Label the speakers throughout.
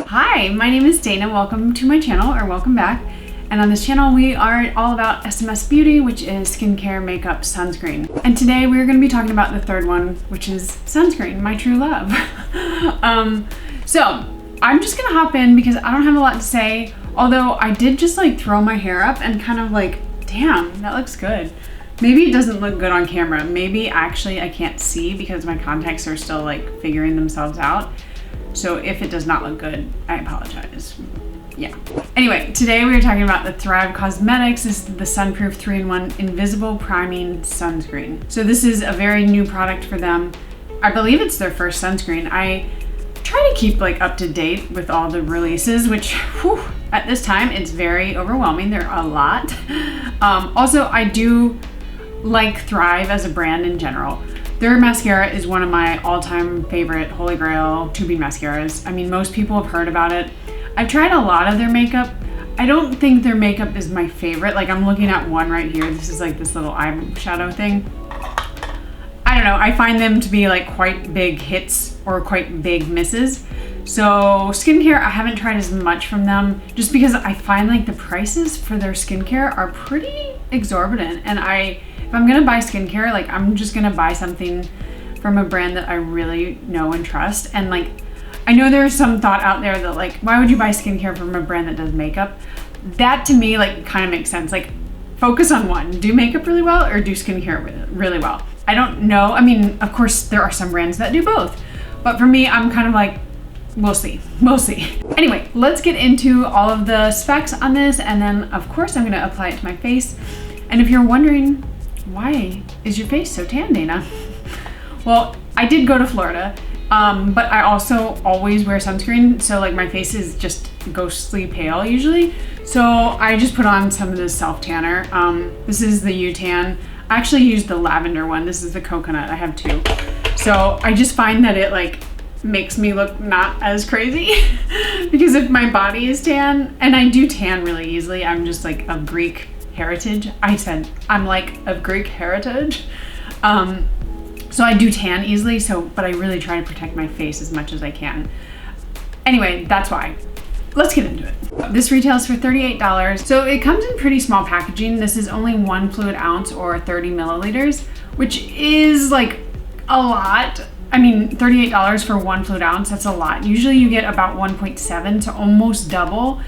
Speaker 1: Hi, my name is Dana. Welcome to my channel, or welcome back. And on this channel, we are all about SMS Beauty, which is skincare, makeup, sunscreen. And today we're going to be talking about the third one, which is sunscreen, my true love. So I'm just going to hop in because I don't have a lot to say. Although I did just like throw my hair up and kind of like, damn, that looks good. Maybe it doesn't look good on camera. Maybe actually I can't see because my contacts are still like figuring themselves out. So if it does not look good, I apologize. Yeah. Anyway, today we are talking about the Thrive Causemetics. This is the Sunproof 3-in-1 Invisible Priming Sunscreen. So this is a very new product for them. I believe it's their first sunscreen. I try to keep like up to date with all the releases, which whew, at this time it's very overwhelming. There are a lot. Also, I do like Thrive as a brand in general. Their mascara is one of my all-time favorite holy grail tubing mascaras. I mean, most people have heard about it. I've tried a lot of their makeup. I don't think their makeup is my favorite. Like, I'm looking at one right here. This is like this little eyeshadow thing. I don't know. I find them to be like quite big hits or quite big misses. So skincare, I haven't tried as much from them just because I find like the prices for their skincare are pretty exorbitant. And if I'm gonna buy skincare, like I'm just gonna buy something from a brand that I really know and trust. And like, I know there's some thought out there that like, why would you buy skincare from a brand that does makeup? That to me like kind of makes sense. Like, focus on one. Do makeup really well or do skincare really well? I don't know. I mean, of course there are some brands that do both, but for me, I'm kind of like, we'll see. Anyway, let's get into all of the specs on this, and then of course I'm gonna apply it to my face. And if you're wondering, why is your face so tan, Dana? Well, I did go to Florida, but I also always wear sunscreen, so like my face is just ghostly pale usually. So I just put on some of this self tanner. This is the U-Tan. I actually used the lavender one. This is the coconut. I have two. So I just find that it like makes me look not as crazy because if my body is tan, and I do tan really easily, I'm just like of Greek heritage. I'm like of Greek heritage. So I do tan easily, but I really try to protect my face as much as I can. Anyway, that's why. Let's get into it. This retails for $38. So it comes in pretty small packaging. This is only 1 fluid ounce or 30 milliliters, which is like a lot. I mean, $38 for 1 fluid ounce, that's a lot. Usually you get about 1.7 to almost double,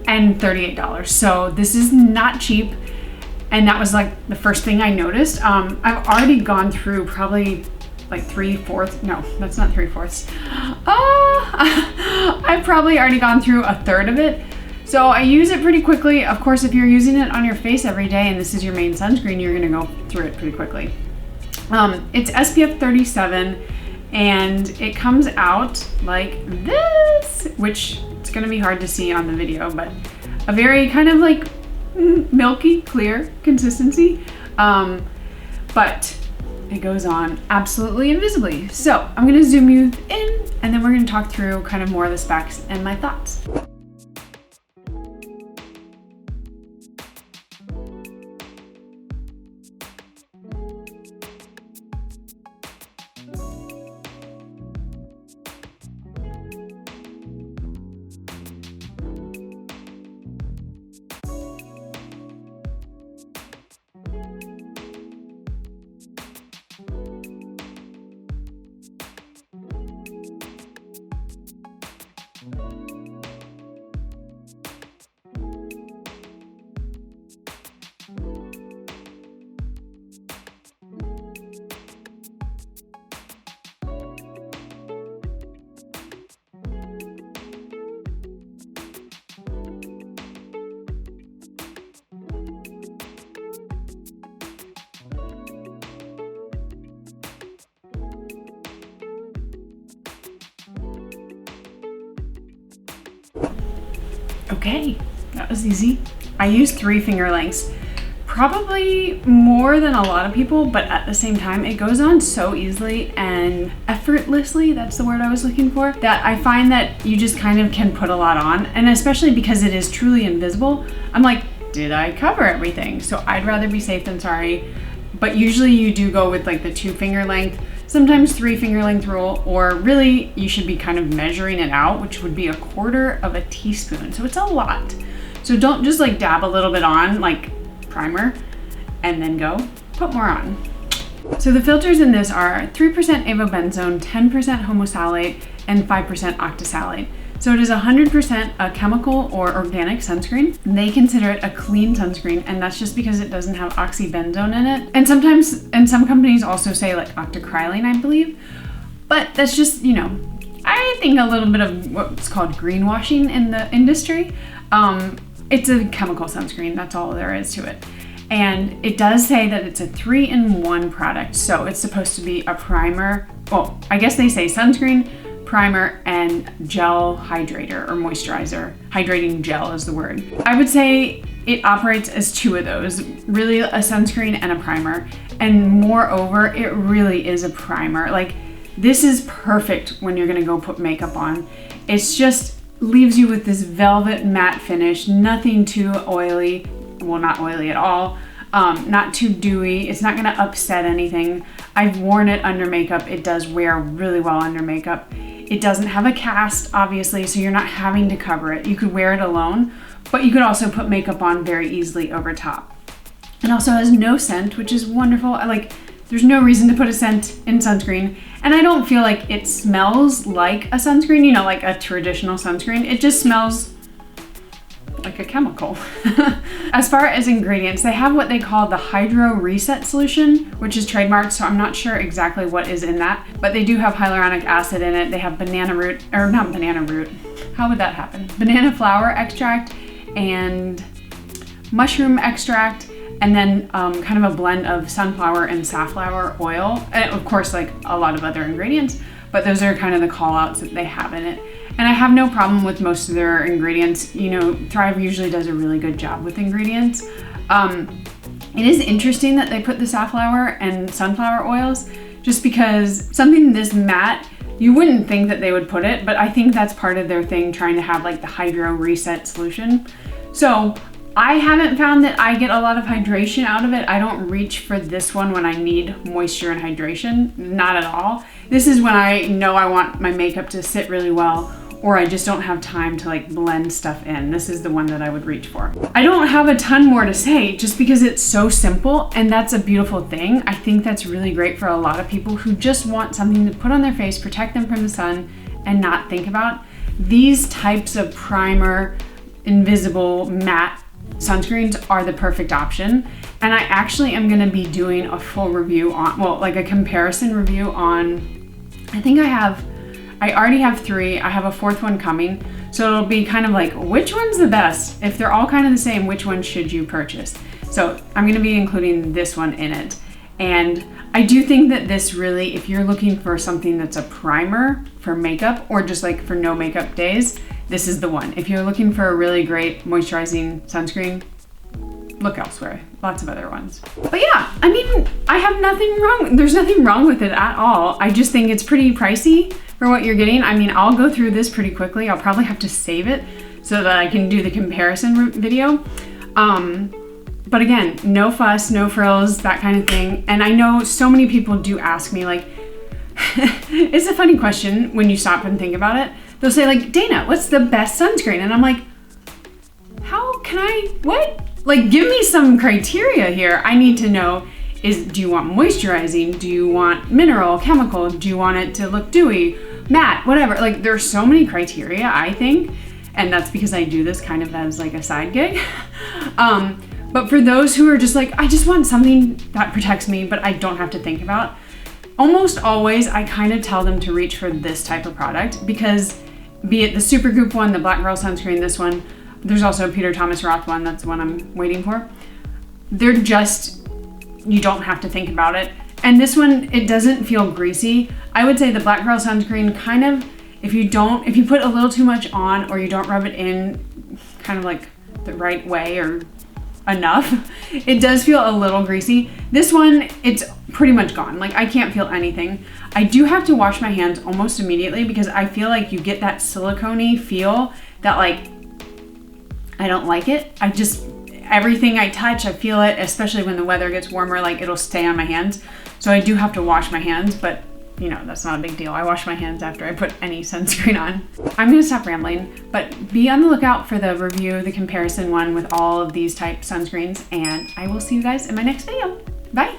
Speaker 1: and $38. So this is not cheap. And that was like the first thing I noticed. I've already gone through probably like 3/4. No, that's not 3/4. I've probably already gone through a third of it. So I use it pretty quickly. Of course, if you're using it on your face every day and this is your main sunscreen, you're gonna go through it pretty quickly. It's SPF 37 and it comes out like this, which it's gonna be hard to see on the video, but a very kind of like milky clear consistency, but it goes on absolutely invisibly. So I'm gonna zoom you in and then we're gonna talk through kind of more of the specs and my thoughts. Okay, that was easy. I used 3 finger lengths, probably more than a lot of people, but at the same time, it goes on so easily and effortlessly, that's the word I was looking for, that I find that you just kind of can put a lot on. And especially because it is truly invisible, I'm like, did I cover everything? So I'd rather be safe than sorry. But usually you do go with like the 2 finger length sometimes 3 finger length rule, or really you should be kind of measuring it out, which would be 1/4 of a teaspoon. So it's a lot. So don't just like dab a little bit on like primer and then go put more on. So the filters in this are 3% avobenzone, 10% homosalate, and 5% octisalate. So it is 100% a chemical or organic sunscreen. They consider it a clean sunscreen, and that's just because it doesn't have oxybenzone in it. And sometimes, and some companies also say like octocrylene, I believe. But that's just, you know, I think a little bit of what's called greenwashing in the industry. It's a chemical sunscreen, that's all there is to it. And it does say that it's a 3-in-1 product. So it's supposed to be a primer, well, I guess they say sunscreen, primer, and gel hydrator or moisturizer. Hydrating gel is the word. I would say it operates as 2 of those, really a sunscreen and a primer. And moreover, it really is a primer. Like, this is perfect when you're gonna go put makeup on. It's just leaves you with this velvet matte finish, nothing too oily, well, not oily at all, not too dewy. It's not gonna upset anything. I've worn it under makeup. It does wear really well under makeup. It doesn't have a cast, obviously, so you're not having to cover it. You could wear it alone, but you could also put makeup on very easily over top. It also has no scent, which is wonderful. There's no reason to put a scent in sunscreen, and I don't feel like it smells like a sunscreen, you know, like a traditional sunscreen. It just smells like a chemical. As far as ingredients, they have what they call the Hydro Reset solution, which is trademarked, so I'm not sure exactly what is in that, but they do have hyaluronic acid in it. They have banana root, or not banana root, how would that happen? Banana flower extract and mushroom extract, and then kind of a blend of sunflower and safflower oil, and of course like a lot of other ingredients, but those are kind of the call outs that they have in it. And I have no problem with most of their ingredients. You know, Thrive usually does a really good job with ingredients. It is interesting that they put the safflower and sunflower oils, just because something this matte, you wouldn't think that they would put it, but I think that's part of their thing, trying to have like the Hydro Reset solution. So I haven't found that I get a lot of hydration out of it. I don't reach for this one when I need moisture and hydration, not at all. This is when I know I want my makeup to sit really well, or I just don't have time to like blend stuff in. This is the one that I would reach for. I don't have a ton more to say just because it's so simple, and that's a beautiful thing. I think that's really great for a lot of people who just want something to put on their face, protect them from the sun, and not think about. These types of primer, invisible, matte sunscreens are the perfect option. And I actually am gonna be doing a full review on, well, like a comparison review on, I already have 3, I have a 4th one coming. So it'll be kind of like, which one's the best? If they're all kind of the same, which one should you purchase? So I'm gonna be including this one in it. And I do think that this really, if you're looking for something that's a primer for makeup or just like for no makeup days, this is the one. If you're looking for a really great moisturizing sunscreen, look elsewhere. Lots of other ones. But yeah, I mean, I have nothing wrong. There's nothing wrong with it at all. I just think it's pretty pricey for what you're getting. I mean, I'll go through this pretty quickly. I'll probably have to save it so that I can do the comparison video. But again, no fuss, no frills, that kind of thing. And I know so many people do ask me, like, it's a funny question when you stop and think about it. They'll say like, Dana, what's the best sunscreen? And I'm like, how can I, what? Like, give me some criteria here. I need to know, do you want moisturizing? Do you want mineral, chemical? Do you want it to look dewy, matte, whatever? Like, there's so many criteria, I think. And that's because I do this kind of as like a side gig. But for those who are just like, I just want something that protects me, but I don't have to think about, almost always I kind of tell them to reach for this type of product, because be it the Supergoop one, the Black Girl sunscreen, this one, there's also a Peter Thomas Roth one, that's the one I'm waiting for. They're just, you don't have to think about it. And this one, it doesn't feel greasy. I would say the Black Girl sunscreen kind of, if you put a little too much on or you don't rub it in kind of like the right way or enough, it does feel a little greasy. This one, it's pretty much gone. Like, I can't feel anything. I do have to wash my hands almost immediately because I feel like you get that silicone-y feel that, like, I don't like it. Everything I touch, I feel it, especially when the weather gets warmer, like it'll stay on my hands. So I do have to wash my hands, but you know, that's not a big deal. I wash my hands after I put any sunscreen on. I'm gonna stop rambling, but be on the lookout for the review, the comparison one with all of these type sunscreens, and I will see you guys in my next video. Bye.